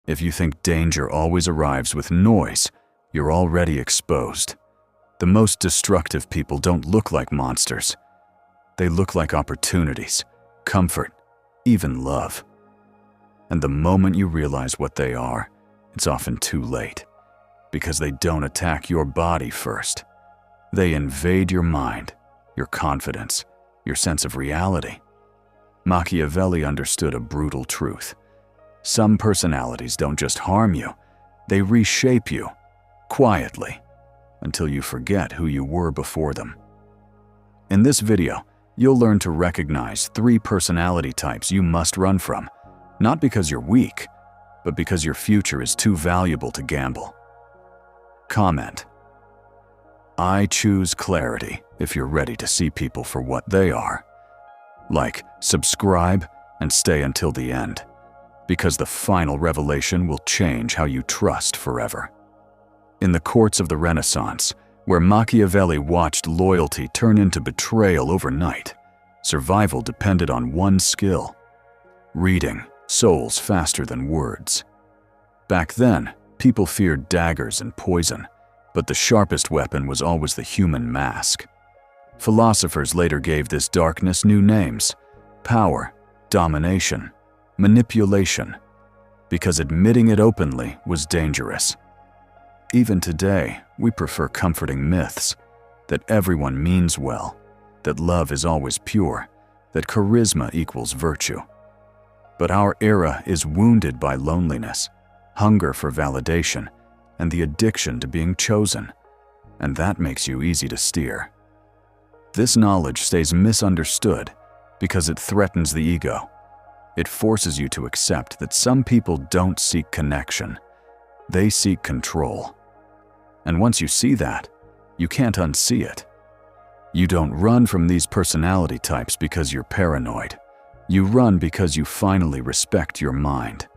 If you think danger always arrives with noise, you're already exposed. The most destructive people don't look like monsters. They look like opportunities, comfort, even love. And the moment you realize what they are, it's often too late, because they don't attack your body first. They invade your mind, your confidence, your sense of reality. Machiavelli understood a brutal truth. Some personalities don't just harm you, they reshape you, quietly, until you forget who you were before them. In this video, you'll learn to recognize 3 personality types you must run from, not because you're weak, but because your future is too valuable to gamble. Comment: I choose clarity if you're ready to see people for what they are. Like, subscribe, and stay until the end, because the final revelation will change how you trust forever. In the courts of the Renaissance, where Machiavelli watched loyalty turn into betrayal overnight, survival depended on one skill: reading souls faster than words. Back then, people feared daggers and poison, but the sharpest weapon was always the human mask. Philosophers later gave this darkness new names: power, domination, manipulation, because admitting it openly was dangerous. Even today, we prefer comforting myths, that everyone means well, that love is always pure, that charisma equals virtue. But our era is wounded by loneliness, hunger for validation, and the addiction to being chosen, and that makes you easy to steer. This knowledge stays misunderstood because it threatens the ego. It forces you to accept that some people don't seek connection, they seek control. And once you see that, you can't unsee it. You don't run from these personality types because you're paranoid. You run because you finally respect your mind.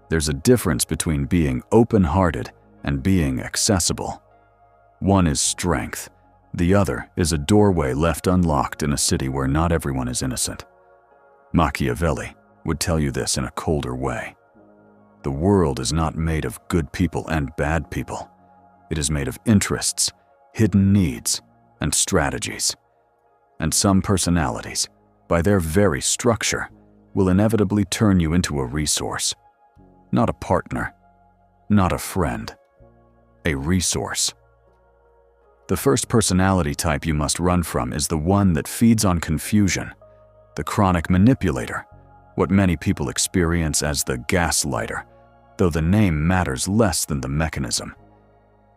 There's a difference between being open-hearted and being accessible. One is strength. The other is a doorway left unlocked in a city where not everyone is innocent. Machiavelli would tell you this in a colder way. The world is not made of good people and bad people. It is made of interests, hidden needs, and strategies. And some personalities, by their very structure, will inevitably turn you into a resource. Not a partner, not a friend, a resource. The first personality type you must run from is the one that feeds on confusion, the chronic manipulator, what many people experience as the gaslighter, though the name matters less than the mechanism.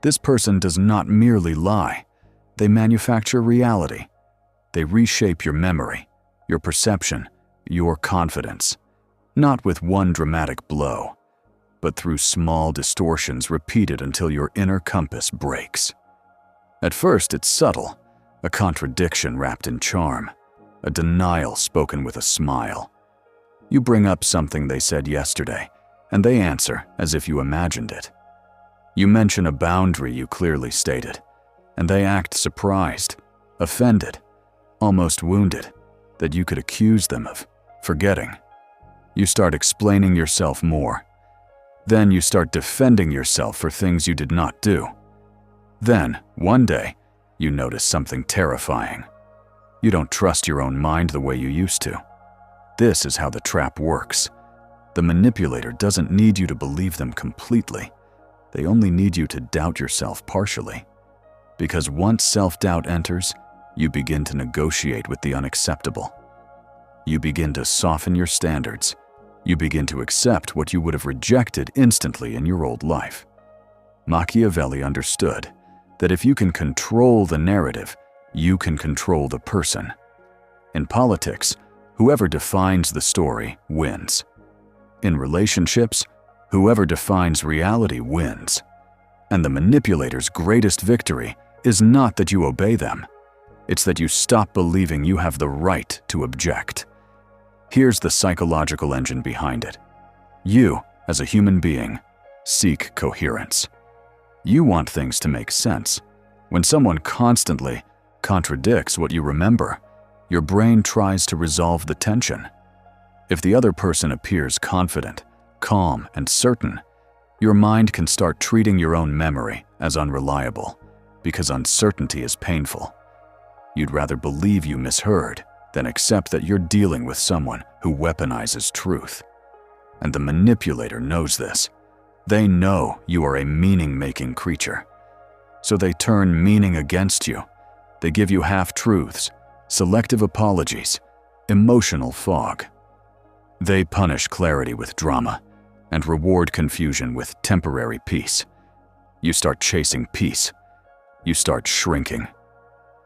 This person does not merely lie, they manufacture reality. They reshape your memory, your perception, your confidence, not with one dramatic blow, but through small distortions repeated until your inner compass breaks. At first, it's subtle, a contradiction wrapped in charm, a denial spoken with a smile. You bring up something they said yesterday, and they answer as if you imagined it. You mention a boundary you clearly stated, and they act surprised, offended, almost wounded, that you could accuse them of forgetting. You start explaining yourself more. Then you start defending yourself for things you did not do. Then, one day, you notice something terrifying. You don't trust your own mind the way you used to. This is how the trap works. The manipulator doesn't need you to believe them completely. They only need you to doubt yourself partially. Because once self-doubt enters, you begin to negotiate with the unacceptable. You begin to soften your standards. You begin to accept what you would have rejected instantly in your old life. Machiavelli understood that if you can control the narrative, you can control the person. In politics, whoever defines the story wins. In relationships, whoever defines reality wins. And the manipulator's greatest victory is not that you obey them. It's that you stop believing you have the right to object. Here's the psychological engine behind it. You, as a human being, seek coherence. You want things to make sense. When someone constantly contradicts what you remember, your brain tries to resolve the tension. If the other person appears confident, calm, and certain, your mind can start treating your own memory as unreliable because uncertainty is painful. You'd rather believe you misheard than accept that you're dealing with someone who weaponizes truth. And the manipulator knows this. They know you are a meaning-making creature. So they turn meaning against you. They give you half-truths, selective apologies, emotional fog. They punish clarity with drama and reward confusion with temporary peace. You start chasing peace. You start shrinking.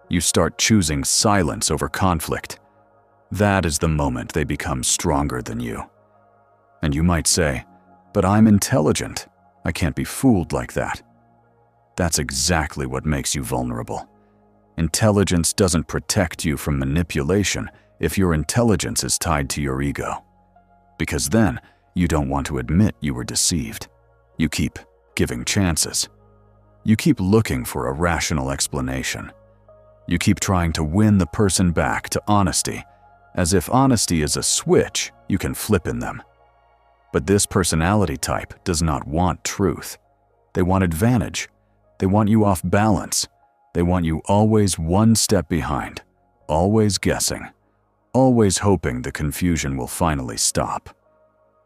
You start choosing silence over conflict. That is the moment they become stronger than you. And you might say, "But I'm intelligent. I can't be fooled like that." That's exactly what makes you vulnerable. Intelligence doesn't protect you from manipulation if your intelligence is tied to your ego. Because then, you don't want to admit you were deceived. You keep giving chances. You keep looking for a rational explanation. You keep trying to win the person back to honesty, as if honesty is a switch you can flip in them. But this personality type does not want truth. They want advantage. They want you off balance. They want you always one step behind, always guessing, always hoping the confusion will finally stop.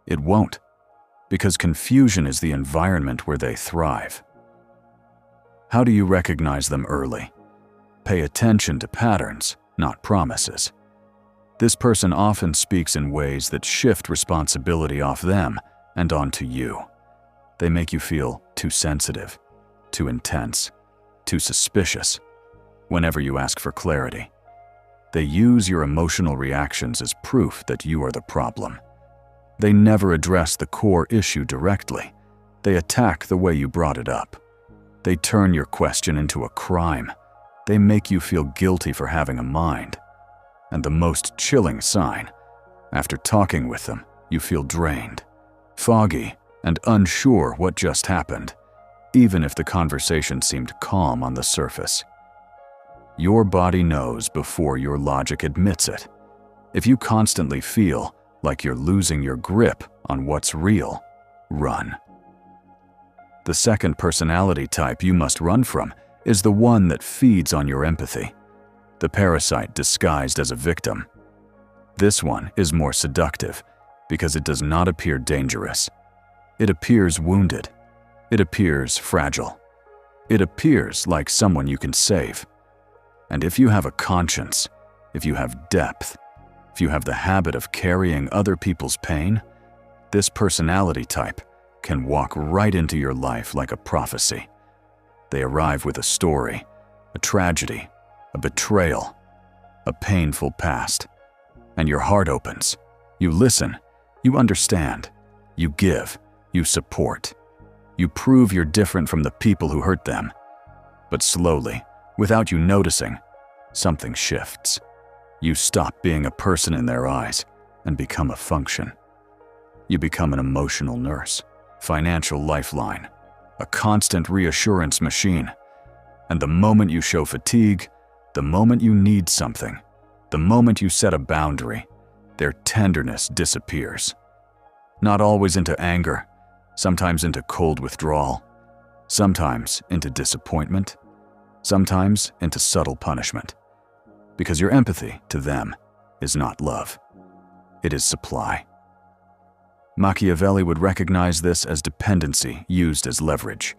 It won't, because confusion is the environment where they thrive. How do you recognize them early? Pay attention to patterns, not promises. This person often speaks in ways that shift responsibility off them and onto you. They make you feel too sensitive, too intense, too suspicious whenever you ask for clarity. They use your emotional reactions as proof that you are the problem. They never address the core issue directly. They attack the way you brought it up. They turn your question into a crime. They make you feel guilty for having a mind. And the most chilling sign, after talking with them, you feel drained, foggy, and unsure what just happened, even if the conversation seemed calm on the surface. Your body knows before your logic admits it. If you constantly feel like you're losing your grip on what's real, run. The second personality type you must run from is the one that feeds on your empathy, the parasite disguised as a victim. This one is more seductive because it does not appear dangerous. It appears wounded. It appears fragile. It appears like someone you can save. And if you have a conscience, if you have depth, if you have the habit of carrying other people's pain, this personality type can walk right into your life like a prophecy. They arrive with a story, a tragedy, a betrayal, a painful past, and your heart opens. You listen, you understand, you give, you support. You prove you're different from the people who hurt them. But slowly, without you noticing, something shifts. You stop being a person in their eyes and become a function. You become an emotional nurse, financial lifeline, a constant reassurance machine. And the moment you show fatigue, the moment you need something, the moment you set a boundary, their tenderness disappears. Not always into anger, sometimes into cold withdrawal, sometimes into disappointment, sometimes into subtle punishment. Because your empathy to them is not love. It is supply. Machiavelli would recognize this as dependency used as leverage.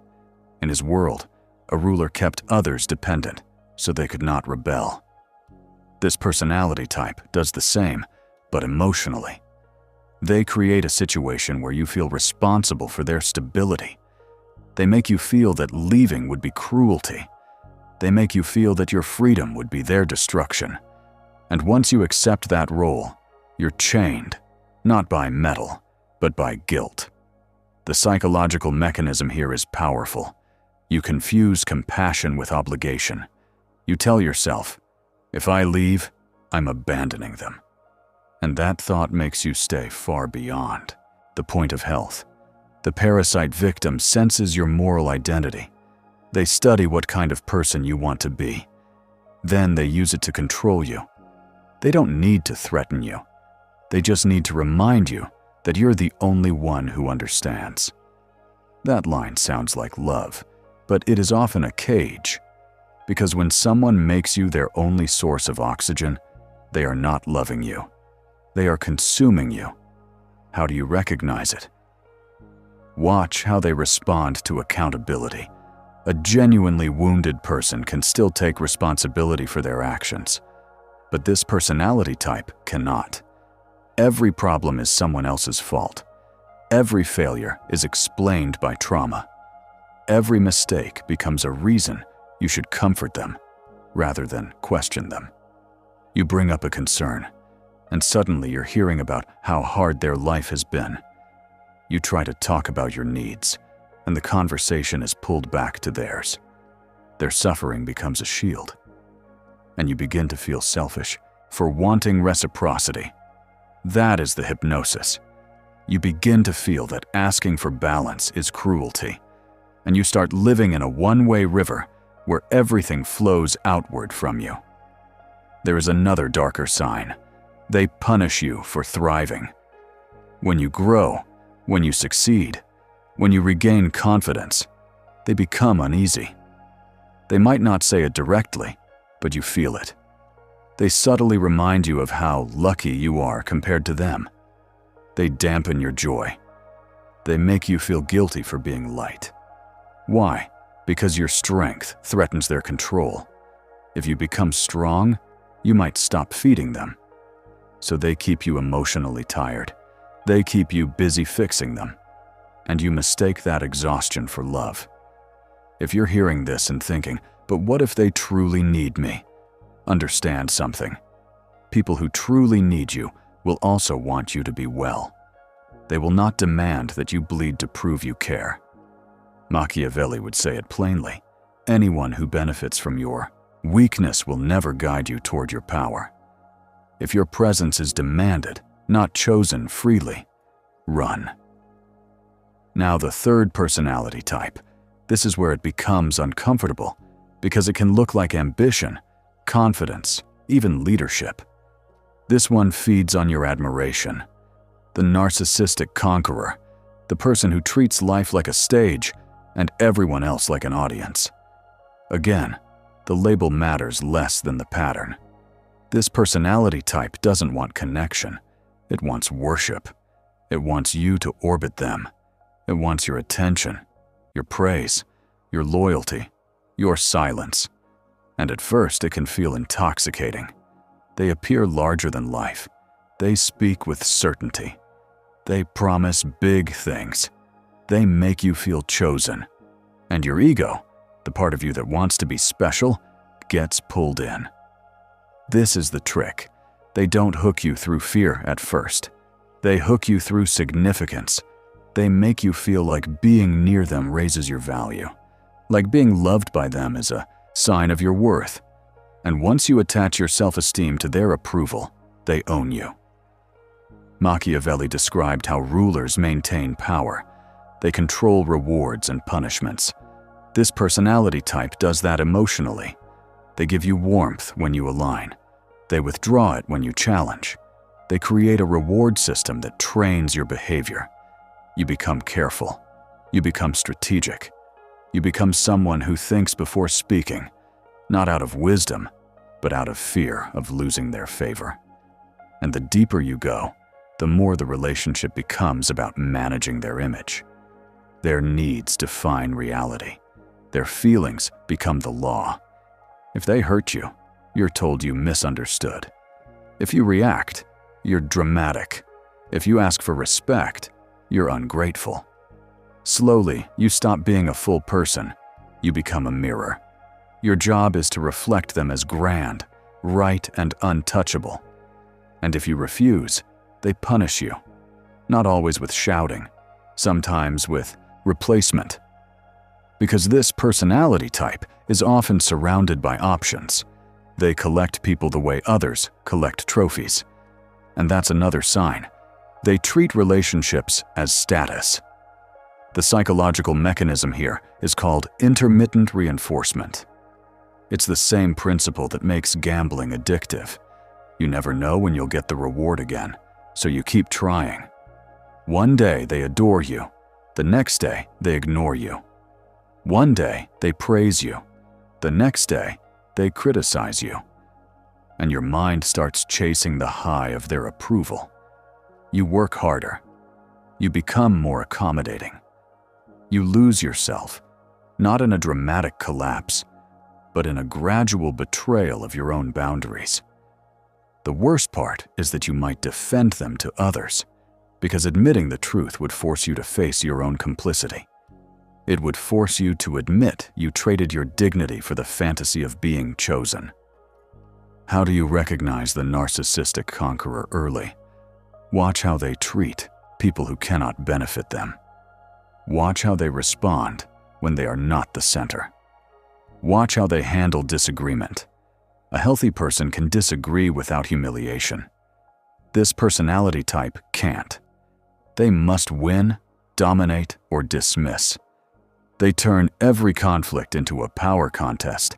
In his world, a ruler kept others dependent so they could not rebel. This personality type does the same, but emotionally. They create a situation where you feel responsible for their stability. They make you feel that leaving would be cruelty. They make you feel that your freedom would be their destruction. And once you accept that role, you're chained, not by metal, but by guilt. The psychological mechanism here is powerful. You confuse compassion with obligation. You tell yourself, if I leave, I'm abandoning them. And that thought makes you stay far beyond the point of health. The parasite victim senses your moral identity. They study what kind of person you want to be. Then they use it to control you. They don't need to threaten you. They just need to remind you that you're the only one who understands. That line sounds like love, but it is often a cage, because when someone makes you their only source of oxygen, they are not loving you. They are consuming you. How do you recognize it? Watch how they respond to accountability. A genuinely wounded person can still take responsibility for their actions, but this personality type cannot. Every problem is someone else's fault. Every failure is explained by trauma. Every mistake becomes a reason you should comfort them rather than question them. You bring up a concern, and suddenly you're hearing about how hard their life has been. You try to talk about your needs, and the conversation is pulled back to theirs. Their suffering becomes a shield, and you begin to feel selfish for wanting reciprocity. That is the hypnosis. You begin to feel that asking for balance is cruelty, and you start living in a one-way river where everything flows outward from you. There is another darker sign. They punish you for thriving. When you grow, when you succeed, when you regain confidence, they become uneasy. They might not say it directly, but you feel it. They subtly remind you of how lucky you are compared to them. They dampen your joy. They make you feel guilty for being light. Why? Because your strength threatens their control. If you become strong, you might stop feeding them. So they keep you emotionally tired. They keep you busy fixing them. And you mistake that exhaustion for love. If you're hearing this and thinking, but what if they truly need me? Understand something. People who truly need you will also want you to be well. They will not demand that you bleed to prove you care. Machiavelli would say it plainly. Anyone who benefits from your weakness will never guide you toward your power. If your presence is demanded, not chosen freely, run. Now the third personality type. This is where it becomes uncomfortable because it can look like ambition, confidence, even leadership. This one feeds on your admiration. The narcissistic conqueror, the person who treats life like a stage and everyone else like an audience. Again, the label matters less than the pattern. This personality type doesn't want connection. It wants worship. It wants you to orbit them. It wants your attention, your praise, your loyalty, your silence. And at first it can feel intoxicating. They appear larger than life. They speak with certainty. They promise big things. They make you feel chosen. And your ego, the part of you that wants to be special, gets pulled in. This is the trick. They don't hook you through fear at first. They hook you through significance. They make you feel like being near them raises your value. Like being loved by them is a sign of your worth. And once you attach your self-esteem to their approval, they own you. Machiavelli described how rulers maintain power. They control rewards and punishments. This personality type does that emotionally. They give you warmth when you align. They withdraw it when you challenge. They create a reward system that trains your behavior. You become careful. You become strategic. You become someone who thinks before speaking, not out of wisdom, but out of fear of losing their favor. And the deeper you go, the more the relationship becomes about managing their image. Their needs define reality. Their feelings become the law. If they hurt you, you're told you misunderstood. If you react, you're dramatic. If you ask for respect, you're ungrateful. Slowly, you stop being a full person. You become a mirror. Your job is to reflect them as grand, right, and untouchable. And if you refuse, they punish you. Not always with shouting, sometimes with replacement. Because this personality type is often surrounded by options. They collect people the way others collect trophies. And that's another sign. They treat relationships as status. The psychological mechanism here is called intermittent reinforcement. It's the same principle that makes gambling addictive. You never know when you'll get the reward again, so you keep trying. One day they adore you, the next day they ignore you. One day they praise you, the next day they criticize you. And your mind starts chasing the high of their approval. You work harder. You become more accommodating. You lose yourself, not in a dramatic collapse, but in a gradual betrayal of your own boundaries. The worst part is that you might defend them to others, because admitting the truth would force you to face your own complicity. It would force you to admit you traded your dignity for the fantasy of being chosen. How do you recognize the narcissistic conqueror early? Watch how they treat people who cannot benefit them. Watch how they respond when they are not the center. Watch how they handle disagreement. A healthy person can disagree without humiliation. This personality type can't. They must win, dominate, or dismiss. They turn every conflict into a power contest.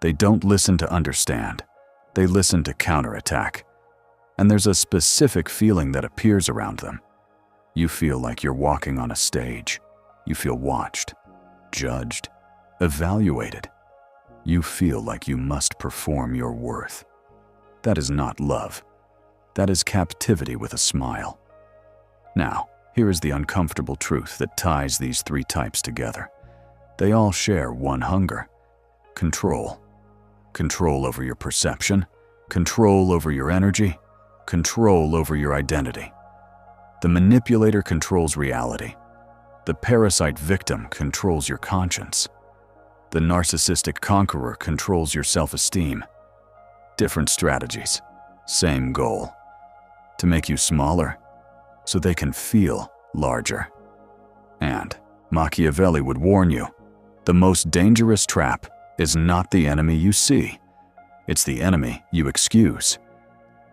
They don't listen to understand. They listen to counterattack. And there's a specific feeling that appears around them. You feel like you're walking on a stage. You feel watched, judged, evaluated. You feel like you must perform your worth. That is not love. That is captivity with a smile. Now, here is the uncomfortable truth that ties these three types together. They all share one hunger: control. Control over your perception, control over your energy, control over your identity. The manipulator controls reality. The parasite victim controls your conscience. The narcissistic conqueror controls your self-esteem. Different strategies, same goal: to make you smaller so they can feel larger. And Machiavelli would warn you, the most dangerous trap is not the enemy you see. It's the enemy you excuse.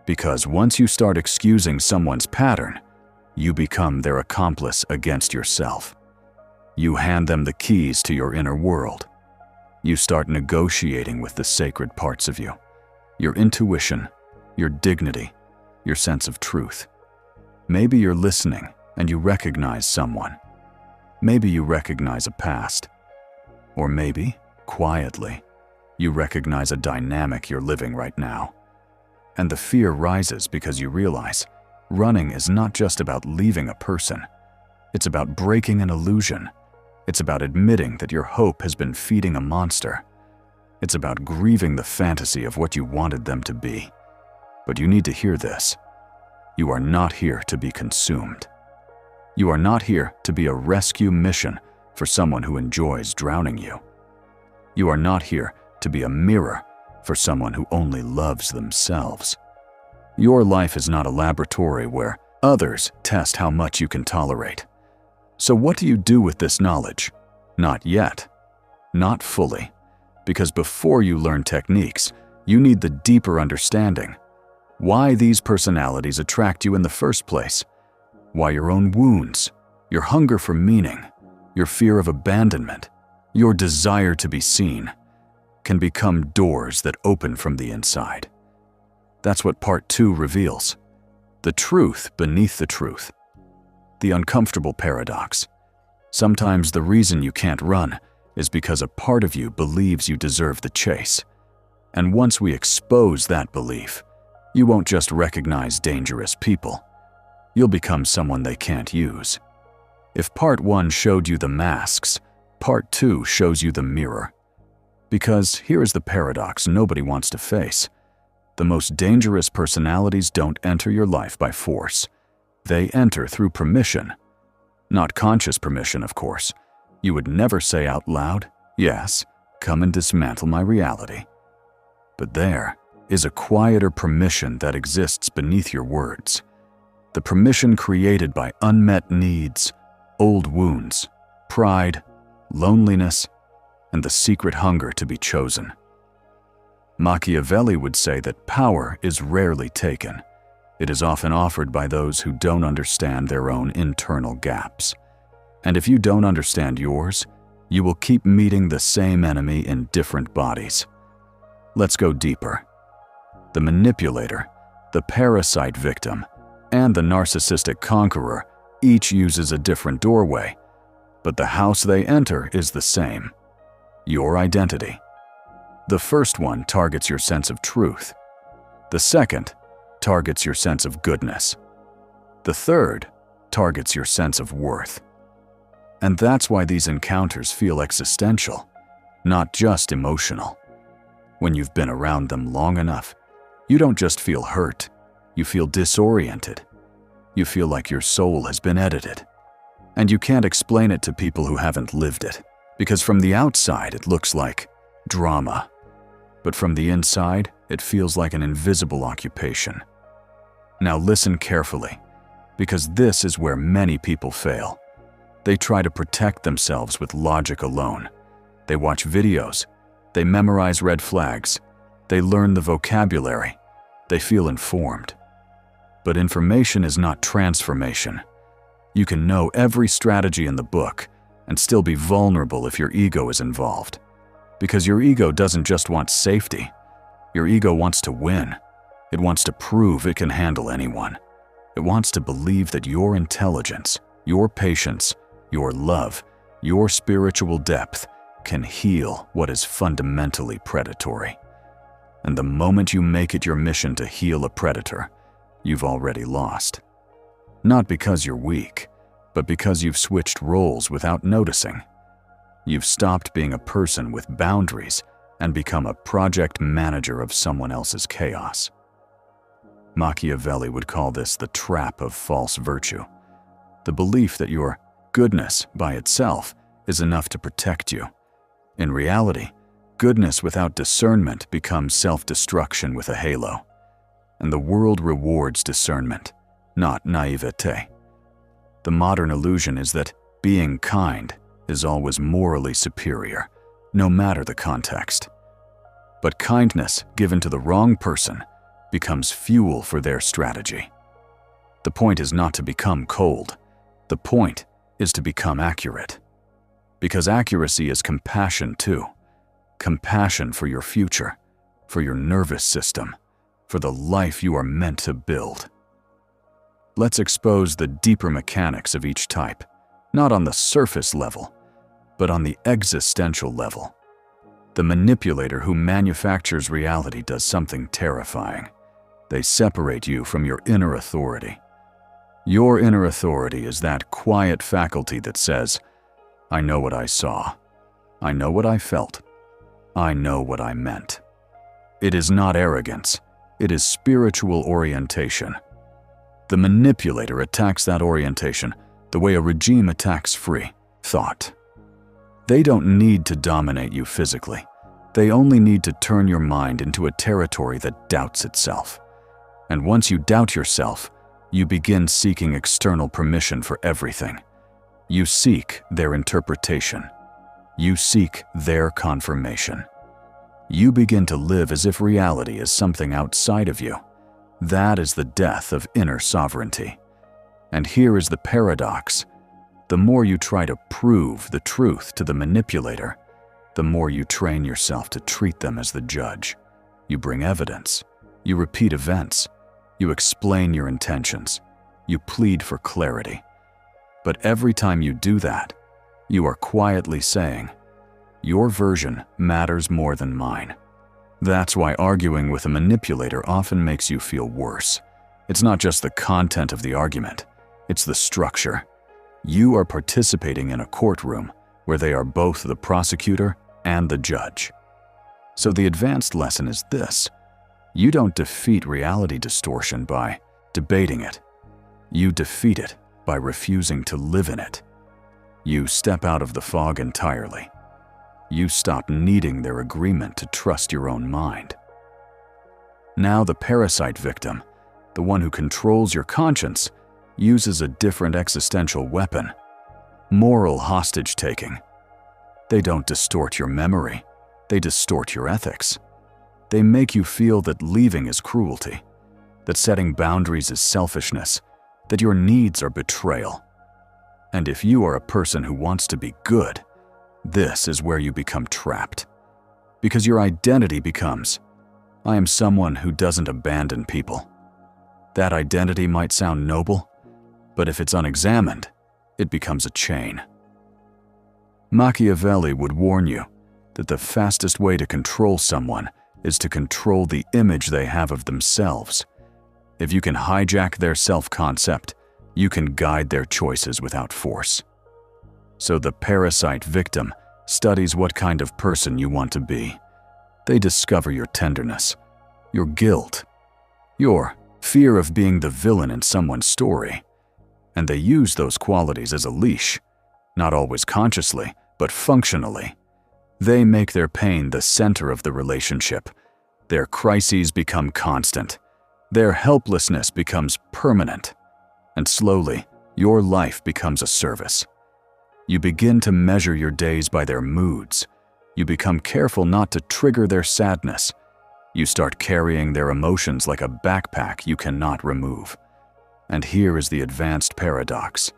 Because once you start excusing someone's pattern, you become their accomplice against yourself. You hand them the keys to your inner world. You start negotiating with the sacred parts of you: your intuition, your dignity, your sense of truth. Maybe you're listening and you recognize someone. Maybe you recognize a past. Or maybe, quietly, you recognize a dynamic you're living right now. And the fear rises because you realize running is not just about leaving a person. It's about breaking an illusion. It's about admitting that your hope has been feeding a monster. It's about grieving the fantasy of what you wanted them to be. But you need to hear this. You are not here to be consumed. You are not here to be a rescue mission for someone who enjoys drowning you. You are not here to be a mirror for someone who only loves themselves. Your life is not a laboratory where others test how much you can tolerate. So what do you do with this knowledge? Not yet. Not fully. Because before you learn techniques, you need the deeper understanding. Why these personalities attract you in the first place. Why your own wounds, your hunger for meaning, your fear of abandonment, your desire to be seen, can become doors that open from the inside. That's what Part 2 reveals. The truth beneath the truth. The uncomfortable paradox. Sometimes the reason you can't run is because a part of you believes you deserve the chase. And once we expose that belief, you won't just recognize dangerous people. You'll become someone they can't use. If Part 1 showed you the masks, Part 2 shows you the mirror. Because here is the paradox nobody wants to face. The most dangerous personalities don't enter your life by force. They enter through permission. Not conscious permission, of course. You would never say out loud, "Yes, come and dismantle my reality." But there is a quieter permission that exists beneath your words. The permission created by unmet needs, old wounds, pride, loneliness, and the secret hunger to be chosen. Machiavelli would say that power is rarely taken. It is often offered by those who don't understand their own internal gaps. And if you don't understand yours, you will keep meeting the same enemy in different bodies. Let's go deeper. The manipulator, the parasite victim, and the narcissistic conqueror Each uses a different doorway, but the house they enter is the same: your identity. The first one targets your sense of truth. The second targets your sense of goodness. The third targets your sense of worth. And that's why these encounters feel existential, not just emotional. When you've been around them long enough, you don't just feel hurt, you feel disoriented. You feel like your soul has been edited. And you can't explain it to people who haven't lived it, because from the outside it looks like drama. But from the inside, it feels like an invisible occupation. Now listen carefully, because this is where many people fail. They try to protect themselves with logic alone. They watch videos, they memorize red flags, they learn the vocabulary, they feel informed. But information is not transformation. You can know every strategy in the book and still be vulnerable if your ego is involved. Because your ego doesn't just want safety. Your ego wants to win. It wants to prove it can handle anyone. It wants to believe that your intelligence, your patience, your love, your spiritual depth can heal what is fundamentally predatory. And the moment you make it your mission to heal a predator, you've already lost. Not because you're weak, but because you've switched roles without noticing. You've stopped being a person with boundaries and become a project manager of someone else's chaos. Machiavelli would call this the trap of false virtue, the belief that your goodness by itself is enough to protect you. In reality, goodness without discernment becomes self-destruction with a halo. And the world rewards discernment, not naivete. The modern illusion is that being kind is always morally superior, no matter the context. But kindness given to the wrong person becomes fuel for their strategy. The point is not to become cold. The point is to become accurate. Because accuracy is compassion too. Compassion for your future, for your nervous system, for the life you are meant to build. Let's expose the deeper mechanics of each type, not on the surface level, but on the existential level. The manipulator who manufactures reality does something terrifying. They separate you from your inner authority. Your inner authority is that quiet faculty that says, I know what I saw. I know what I felt. I know what I meant. It is not arrogance. It is spiritual orientation. The manipulator attacks that orientation the way a regime attacks free thought. They don't need to dominate you physically. They only need to turn your mind into a territory that doubts itself. And once you doubt yourself, you begin seeking external permission for everything. You seek their interpretation. You seek their confirmation. You begin to live as if reality is something outside of you. That is the death of inner sovereignty. And here is the paradox. The more you try to prove the truth to the manipulator, the more you train yourself to treat them as the judge. You bring evidence. You repeat events. You explain your intentions. You plead for clarity. But every time you do that, you are quietly saying, your version matters more than mine. That's why arguing with a manipulator often makes you feel worse. It's not just the content of the argument, it's the structure. You are participating in a courtroom where they are both the prosecutor and the judge. So the advanced lesson is this: you don't defeat reality distortion by debating it. You defeat it by refusing to live in it. You step out of the fog entirely. You stop needing their agreement to trust your own mind. Now the parasite victim, the one who controls your conscience, uses a different existential weapon: moral hostage-taking. They don't distort your memory, they distort your ethics. They make you feel that leaving is cruelty, that setting boundaries is selfishness, that your needs are betrayal. And if you are a person who wants to be good, this is where you become trapped. Because your identity becomes, I am someone who doesn't abandon people. That identity might sound noble, But if it's unexamined, it becomes a chain. Machiavelli would warn you that the fastest way to control someone is to control the image they have of themselves. If you can hijack their self-concept, you can guide their choices without force. So the parasite victim studies what kind of person you want to be. They discover your tenderness, your guilt, your fear of being the villain in someone's story. And they use those qualities as a leash, not always consciously, but functionally. They make their pain the center of the relationship. Their crises become constant. Their helplessness becomes permanent. And slowly, your life becomes a service. You begin to measure your days by their moods. You become careful not to trigger their sadness. You start carrying their emotions like a backpack you cannot remove. And here is the advanced paradox.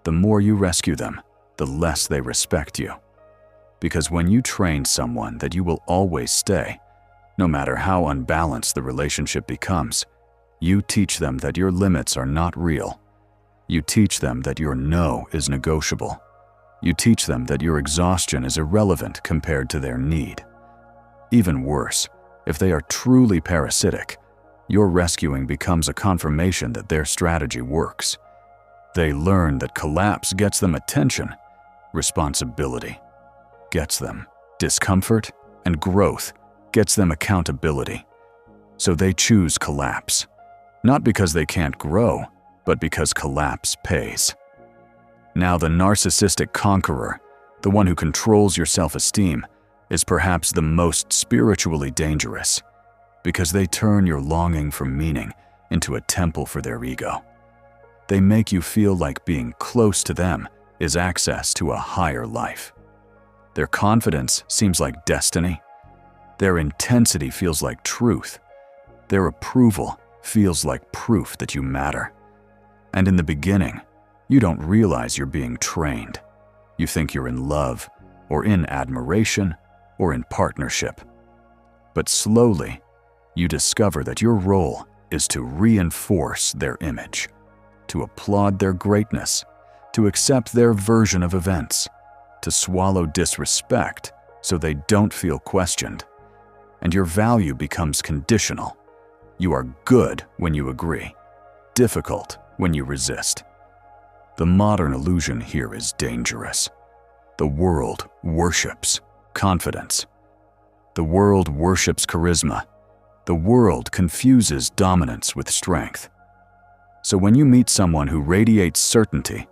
The more you rescue them, the less they respect you. Because when you train someone that you will always stay, no matter how unbalanced the relationship becomes, you teach them that your limits are not real. You teach them that your no is negotiable. You teach them that your exhaustion is irrelevant compared to their need. Even worse, if they are truly parasitic, your rescuing becomes a confirmation that their strategy works. They learn that collapse gets them attention, responsibility gets them discomfort, and growth gets them accountability. So they choose collapse, not because they can't grow, but because collapse pays. Now the narcissistic conqueror, the one who controls your self-esteem, is perhaps the most spiritually dangerous, because they turn your longing for meaning into a temple for their ego. They make you feel like being close to them is access to a higher life. Their confidence seems like destiny. Their intensity feels like truth. Their approval feels like proof that you matter. And in the beginning, you don't realize you're being trained. You think you're in love, or in admiration, or in partnership. But slowly, you discover that your role is to reinforce their image, to applaud their greatness, to accept their version of events, to swallow disrespect so they don't feel questioned. And your value becomes conditional. You are good when you agree, difficult when you resist. The modern illusion here is dangerous. The world worships confidence. The world worships charisma. The world confuses dominance with strength. So when you meet someone who radiates certainty,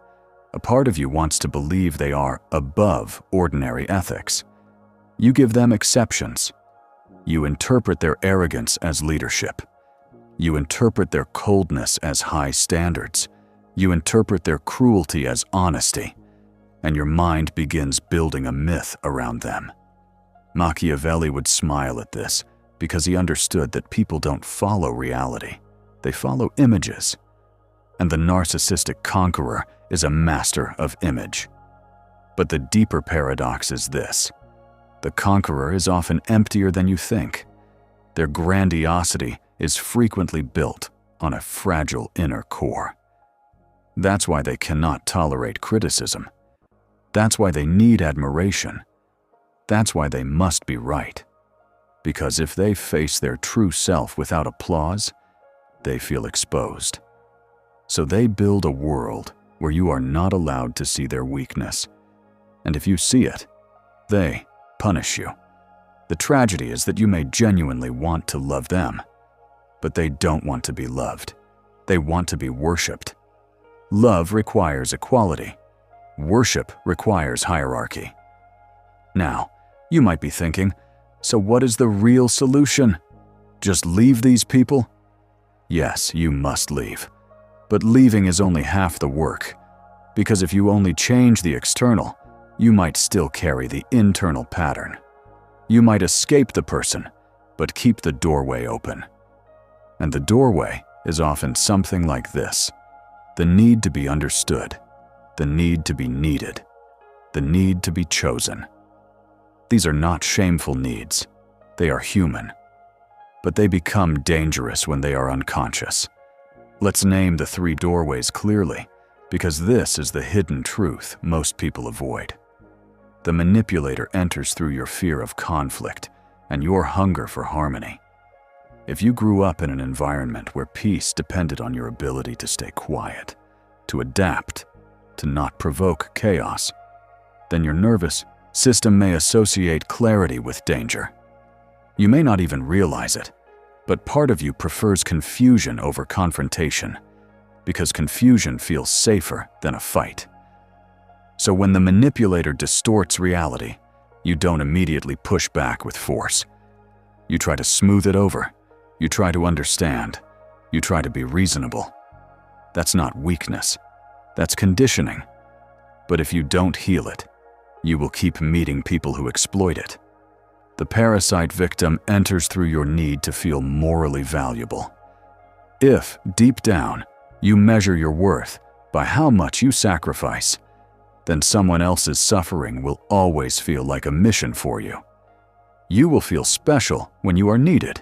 a part of you wants to believe they are above ordinary ethics. You give them exceptions. You interpret their arrogance as leadership. You interpret their coldness as high standards. You interpret their cruelty as honesty. And your mind begins building a myth around them. Machiavelli would smile at this because he understood that people don't follow reality. They follow images. And the narcissistic conqueror is a master of image. But the deeper paradox is this. The conqueror is often emptier than you think. Their grandiosity is frequently built on a fragile inner core. That's why they cannot tolerate criticism. That's why they need admiration. That's why they must be right. Because if they face their true self without applause, they feel exposed. So they build a world where you are not allowed to see their weakness. And if you see it, they punish you. The tragedy is that you may genuinely want to love them, but they don't want to be loved. They want to be worshipped. Love requires equality. Worship requires hierarchy. Now, you might be thinking, so what is the real solution? Just leave these people? Yes, you must leave. But leaving is only half the work, because if you only change the external, you might still carry the internal pattern. You might escape the person, but keep the doorway open. And the doorway is often something like this: the need to be understood, the need to be needed, the need to be chosen. These are not shameful needs. They are human. But they become dangerous when they are unconscious. Let's name the three doorways clearly, Because this is the hidden truth most people avoid. The manipulator enters through your fear of conflict and your hunger for harmony. If you grew up in an environment where peace depended on your ability to stay quiet, to adapt, to not provoke chaos, then your nervous system may associate clarity with danger. You may not even realize it, but part of you prefers confusion over confrontation, because confusion feels safer than a fight. So when the manipulator distorts reality, you don't immediately push back with force. You try to smooth it over. You try to understand. You try to be reasonable. That's not weakness. That's conditioning. But if you don't heal it, you will keep meeting people who exploit it. The parasite victim enters through your need to feel morally valuable. If, deep down, you measure your worth by how much you sacrifice, then someone else's suffering will always feel like a mission for you. You will feel special when you are needed.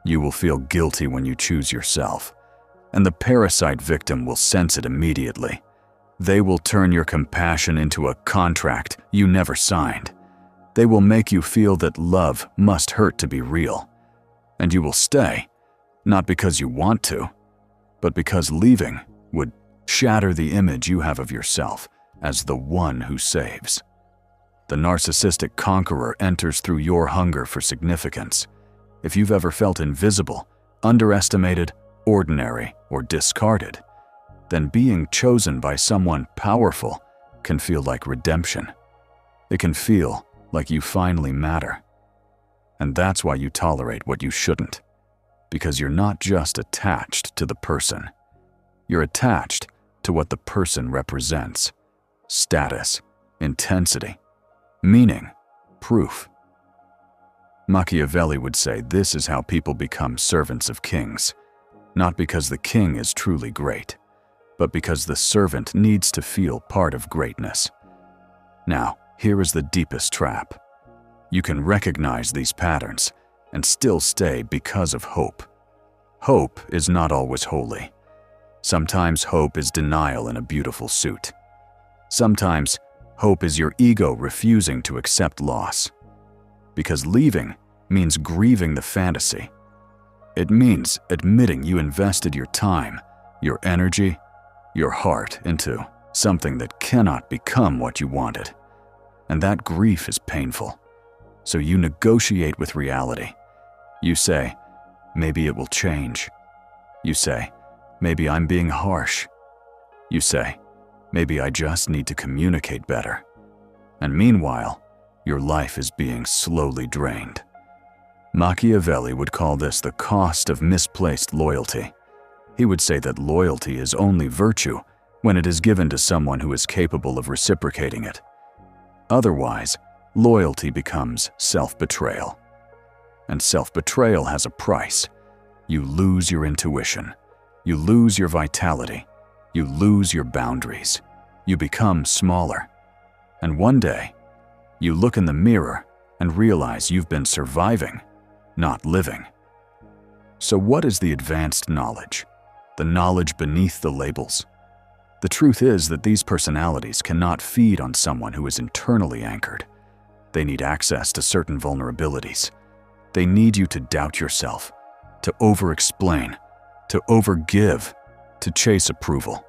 You will feel guilty when you choose yourself. And the parasite victim will sense it immediately. They will turn your compassion into a contract you never signed. They will make you feel that love must hurt to be real. And you will stay, not because you want to, but because leaving would shatter the image you have of yourself as the one who saves. The narcissistic conqueror enters through your hunger for significance. If you've ever felt invisible, underestimated, ordinary, or discarded, then being chosen by someone powerful can feel like redemption. It can feel like you finally matter. And that's why you tolerate what you shouldn't. Because you're not just attached to the person. You're attached to what the person represents. Status, intensity, meaning, proof. Machiavelli would say this is how people become servants of kings, not because the king is truly great, but because the servant needs to feel part of greatness. Now, here is the deepest trap. You can recognize these patterns and still stay because of hope. Hope is not always holy. Sometimes hope is denial in a beautiful suit. Sometimes hope is your ego refusing to accept loss. Because leaving means grieving the fantasy. It means admitting you invested your time, your energy, your heart into something that cannot become what you wanted. And that grief is painful. So you negotiate with reality. You say, maybe it will change. You say, maybe I'm being harsh. You say, maybe I just need to communicate better. And meanwhile, your life is being slowly drained. Machiavelli would call this the cost of misplaced loyalty. He would say that loyalty is only virtue when it is given to someone who is capable of reciprocating it. Otherwise, loyalty becomes self-betrayal. And self-betrayal has a price. You lose your intuition. You lose your vitality. You lose your boundaries. You become smaller. And one day, you look in the mirror and realize you've been surviving, not living. So what is the advanced knowledge? The knowledge beneath the labels? The truth is that these personalities cannot feed on someone who is internally anchored. They need access to certain vulnerabilities. They need you to doubt yourself, to over-explain, to over-give, to chase approval.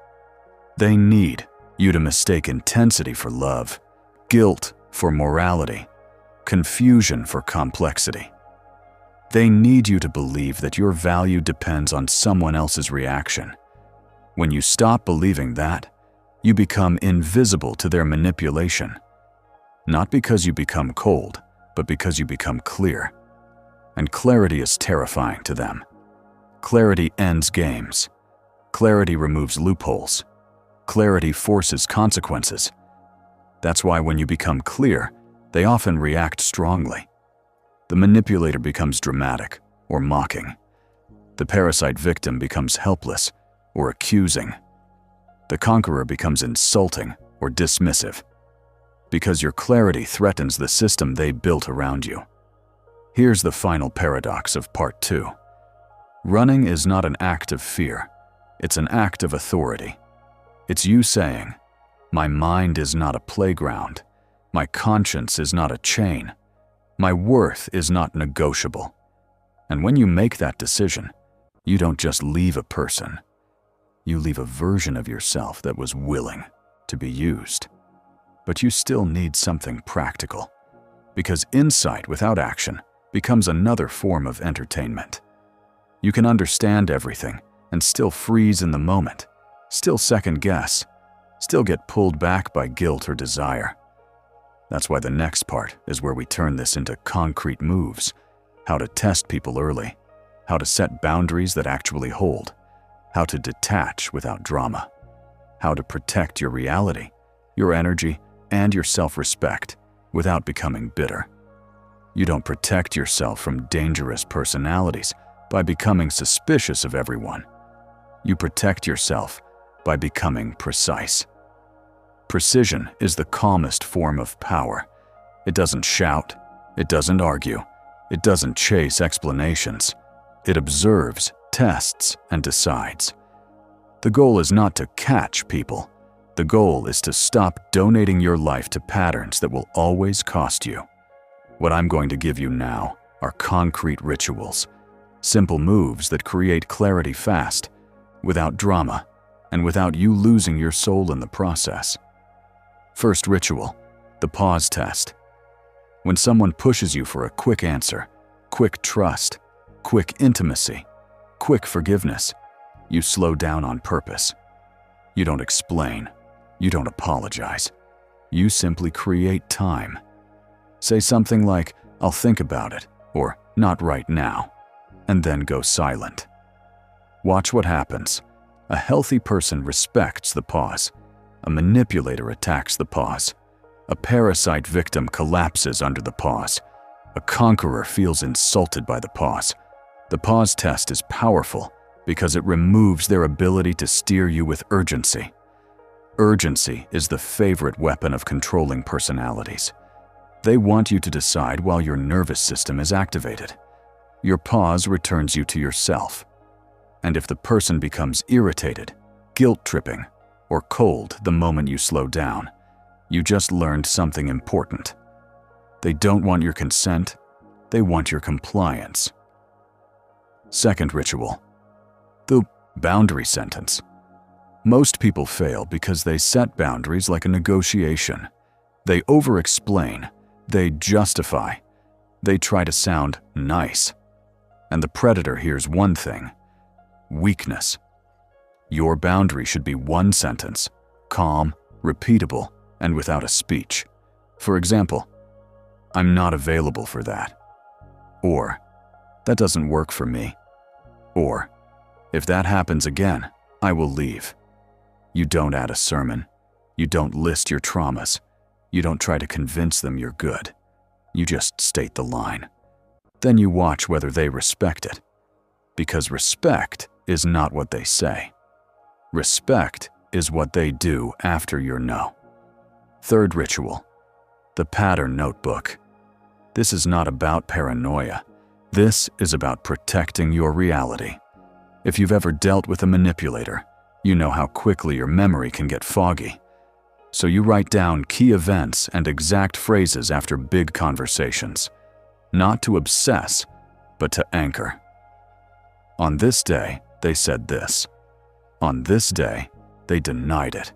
They need you to mistake intensity for love, guilt for morality, confusion for complexity. They need you to believe that your value depends on someone else's reaction. When you stop believing that, you become invisible to their manipulation. Not because you become cold, but because you become clear. And clarity is terrifying to them. Clarity ends games. Clarity removes loopholes. Clarity forces consequences. That's why when you become clear, they often react strongly. The manipulator becomes dramatic or mocking. The parasite victim becomes helpless or accusing. The conqueror becomes insulting or dismissive. Because your clarity threatens the system they built around you. Here's the final paradox of part 2. Running is not an act of fear. It's an act of authority. It's you saying, "My mind is not a playground. My conscience is not a chain. My worth is not negotiable." And when you make that decision, you don't just leave a person. You leave a version of yourself that was willing to be used. But you still need something practical, because insight without action becomes another form of entertainment. You can understand everything and still freeze in the moment, still second guess, still get pulled back by guilt or desire. That's why the next part is where we turn this into concrete moves, how to test people early, how to set boundaries that actually hold, how to detach without drama, how to protect your reality, your energy, and your self-respect without becoming bitter. You don't protect yourself from dangerous personalities by becoming suspicious of everyone. You protect yourself by becoming precise. Precision is the calmest form of power. It doesn't shout, it doesn't argue, it doesn't chase explanations. It observes, tests, and decides. The goal is not to catch people. The goal is to stop donating your life to patterns that will always cost you. What I'm going to give you now are concrete rituals, simple moves that create clarity fast, without drama, and without you losing your soul in the process. First ritual, the pause test. When someone pushes you for a quick answer, quick trust, quick intimacy, quick forgiveness, you slow down on purpose. You don't explain. You don't apologize. You simply create time. Say something like, "I'll think about it," or "Not right now," and then go silent. Watch what happens. A healthy person respects the pause. A manipulator attacks the pause. A parasite victim collapses under the pause. A conqueror feels insulted by the pause. The pause test is powerful because it removes their ability to steer you with urgency. Urgency is the favorite weapon of controlling personalities. They want you to decide while your nervous system is activated. Your pause returns you to yourself. And if the person becomes irritated, guilt-tripping, or cold the moment you slow down, you just learned something important. They don't want your consent, they want your compliance. Second ritual, the boundary sentence. Most people fail because they set boundaries like a negotiation. They over-explain, they justify, they try to sound nice. And the predator hears one thing: weakness. Your boundary should be one sentence, calm, repeatable, and without a speech. For example, "I'm not available for that." Or, "That doesn't work for me." Or, "If that happens again, I will leave." You don't add a sermon. You don't list your traumas. You don't try to convince them you're good. You just state the line. Then you watch whether they respect it. Because respect is not what they say. Respect is what they do after your no. Third ritual, the pattern notebook. This is not about paranoia. This is about protecting your reality. If you've ever dealt with a manipulator, you know how quickly your memory can get foggy. So you write down key events and exact phrases after big conversations, not to obsess, but to anchor. On this day, they said this. On this day, they denied it.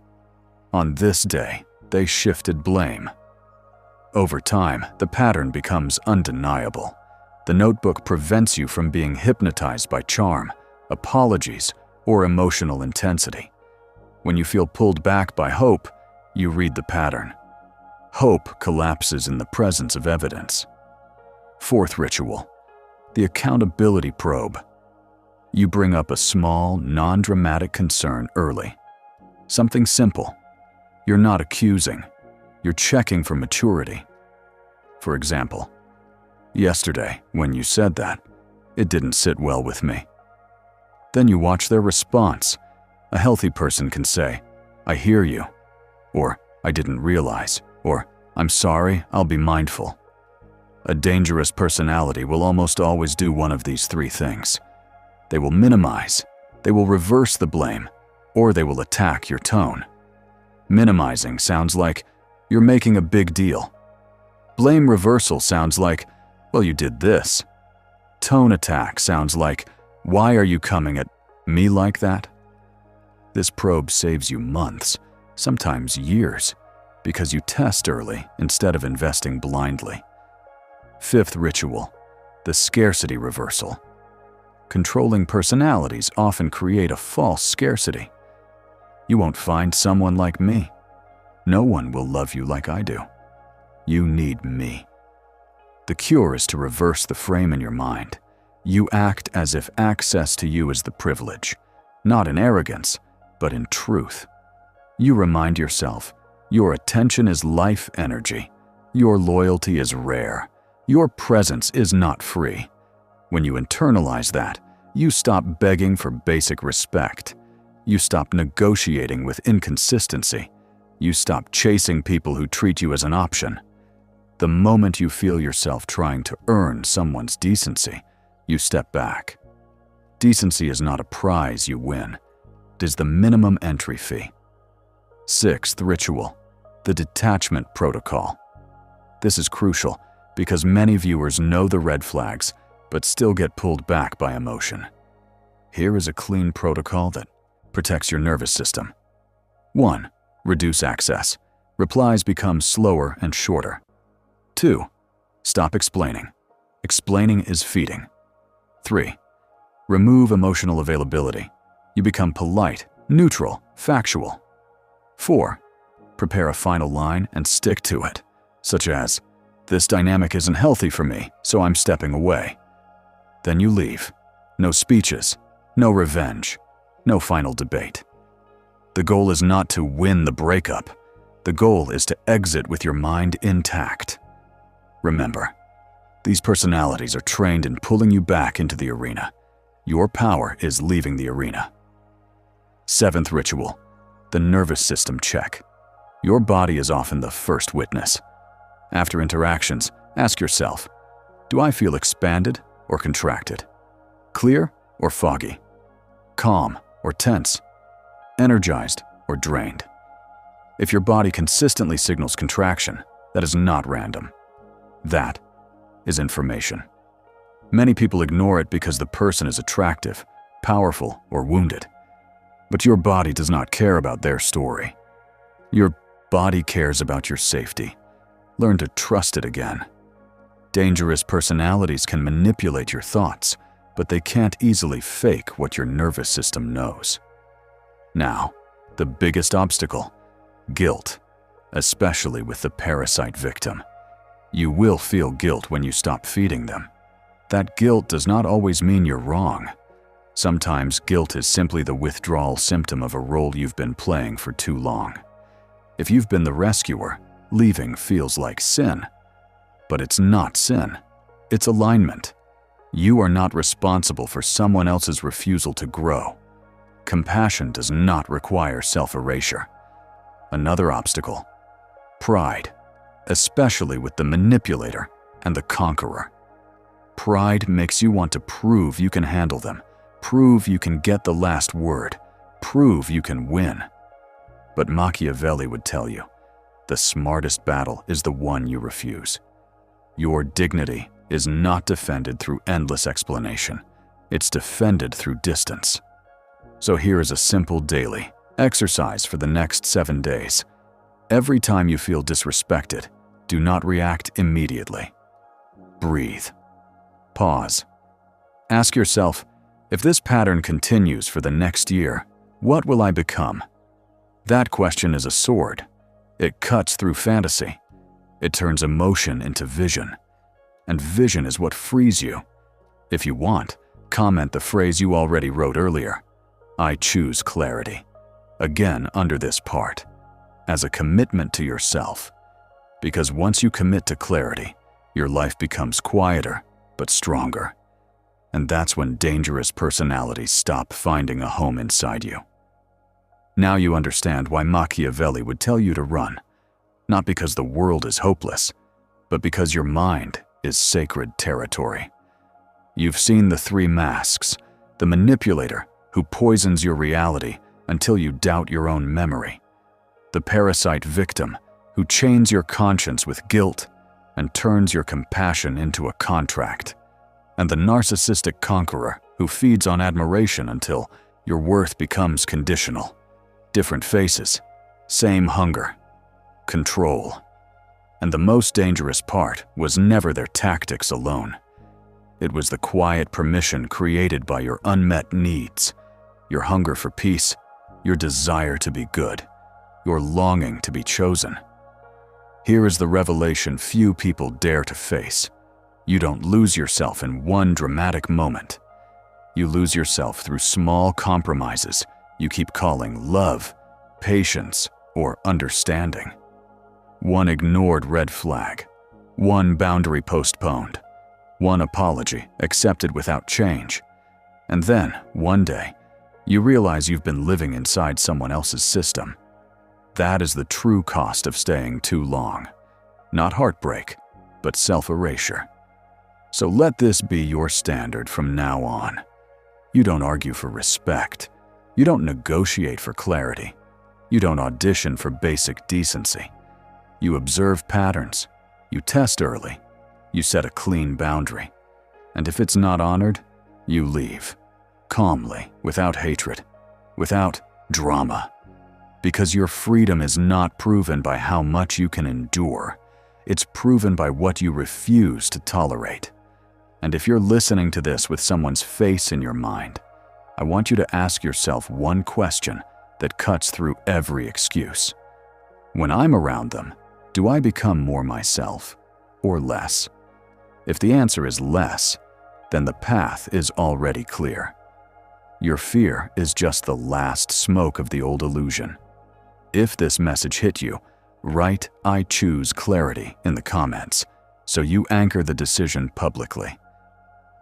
On this day, they shifted blame. Over time, the pattern becomes undeniable. The notebook prevents you from being hypnotized by charm, apologies, or emotional intensity. When you feel pulled back by hope, you read the pattern. Hope collapses in the presence of evidence. Fourth ritual, the accountability probe. You bring up a small, non-dramatic concern early. Something simple. You're not accusing. You're checking for maturity. For example, "Yesterday, when you said that, it didn't sit well with me." Then you watch their response. A healthy person can say, "I hear you," or "I didn't realize," or "I'm sorry, I'll be mindful." A dangerous personality will almost always do one of these three things. They will minimize, they will reverse the blame, or they will attack your tone. Minimizing sounds like, "You're making a big deal." Blame reversal sounds like, "Well, you did this." Tone attack sounds like, "Why are you coming at me like that?" This probe saves you months, sometimes years, because you test early instead of investing blindly. Fifth ritual, the scarcity reversal. Controlling personalities often create a false scarcity. You won't find someone like me. No one will love you like I do. You need me. The cure is to reverse the frame in your mind. You act as if access to you is the privilege, not in arrogance, but in truth. You remind yourself, your attention is life energy. Your loyalty is rare. Your presence is not free. When you internalize that, you stop begging for basic respect. You stop negotiating with inconsistency. You stop chasing people who treat you as an option. The moment you feel yourself trying to earn someone's decency, you step back. Decency is not a prize you win. It is the minimum entry fee. Sixth ritual, the detachment protocol. This is crucial because many viewers know the red flags but still get pulled back by emotion. Here is a clean protocol that protects your nervous system. 1. Reduce access. Replies become slower and shorter. 2. Stop explaining. Explaining is feeding. 3. Remove emotional availability. You become polite, neutral, factual. 4. Prepare a final line and stick to it, such as, "This dynamic isn't healthy for me, so I'm stepping away." Then you leave. No speeches, no revenge, no final debate. The goal is not to win the breakup. The goal is to exit with your mind intact. Remember, these personalities are trained in pulling you back into the arena. Your power is leaving the arena. Seventh ritual, the nervous system check. Your body is often the first witness. After interactions, ask yourself, do I feel expanded or contracted? Clear or foggy? Calm or tense? Energized or drained? If your body consistently signals contraction, that is not random. That is information. Many people ignore it because the person is attractive, powerful, or wounded. But your body does not care about their story. Your body cares about your safety. Learn to trust it again. Dangerous personalities can manipulate your thoughts, but they can't easily fake what your nervous system knows. Now, the biggest obstacle, guilt, especially with the parasite victim. You will feel guilt when you stop feeding them. That guilt does not always mean you're wrong. Sometimes guilt is simply the withdrawal symptom of a role you've been playing for too long. If you've been the rescuer, leaving feels like sin. But it's not sin. It's alignment. You are not responsible for someone else's refusal to grow. Compassion does not require self-erasure. Another obstacle, pride, especially with the manipulator and the conqueror. Pride makes you want to prove you can handle them, prove you can get the last word, prove you can win. But Machiavelli would tell you, the smartest battle is the one you refuse. Your dignity is not defended through endless explanation. It's defended through distance. So here is a simple daily exercise for the next 7 days. Every time you feel disrespected, do not react immediately. Breathe. Pause. Ask yourself, if this pattern continues for the next year, what will I become? That question is a sword. It cuts through fantasy. It turns emotion into vision. And vision is what frees you. If you want, comment the phrase you already wrote earlier. I choose clarity. Again under this part, as a commitment to yourself. Because once you commit to clarity, your life becomes quieter but stronger. And that's when dangerous personalities stop finding a home inside you. Now you understand why Machiavelli would tell you to run. Not because the world is hopeless, but because your mind is sacred territory. You've seen the 3 masks, the manipulator who poisons your reality until you doubt your own memory. The parasite victim who chains your conscience with guilt and turns your compassion into a contract. And the narcissistic conqueror who feeds on admiration until your worth becomes conditional. Different faces, same hunger, control. And the most dangerous part was never their tactics alone. It was the quiet permission created by your unmet needs, your hunger for peace, your desire to be good, your longing to be chosen. Here is the revelation few people dare to face. You don't lose yourself in one dramatic moment. You lose yourself through small compromises you keep calling love, patience, or understanding. One ignored red flag, one boundary postponed, one apology accepted without change. And then, one day, you realize you've been living inside someone else's system. That is the true cost of staying too long. Not heartbreak, but self-erasure. So let this be your standard from now on. You don't argue for respect. You don't negotiate for clarity. You don't audition for basic decency. You observe patterns. You test early. You set a clean boundary. And if it's not honored, you leave. Calmly, without hatred, without drama. Because your freedom is not proven by how much you can endure. It's proven by what you refuse to tolerate. And if you're listening to this with someone's face in your mind, I want you to ask yourself one question that cuts through every excuse. When I'm around them, do I become more myself or less? If the answer is less, then the path is already clear. Your fear is just the last smoke of the old illusion. If this message hit you, write "I choose clarity" in the comments so you anchor the decision publicly.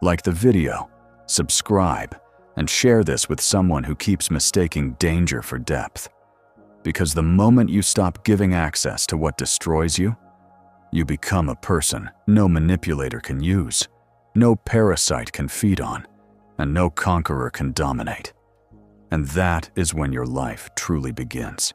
Like the video, subscribe, and share this with someone who keeps mistaking danger for depth. Because the moment you stop giving access to what destroys you, you become a person no manipulator can use, no parasite can feed on, and no conqueror can dominate. And that is when your life truly begins.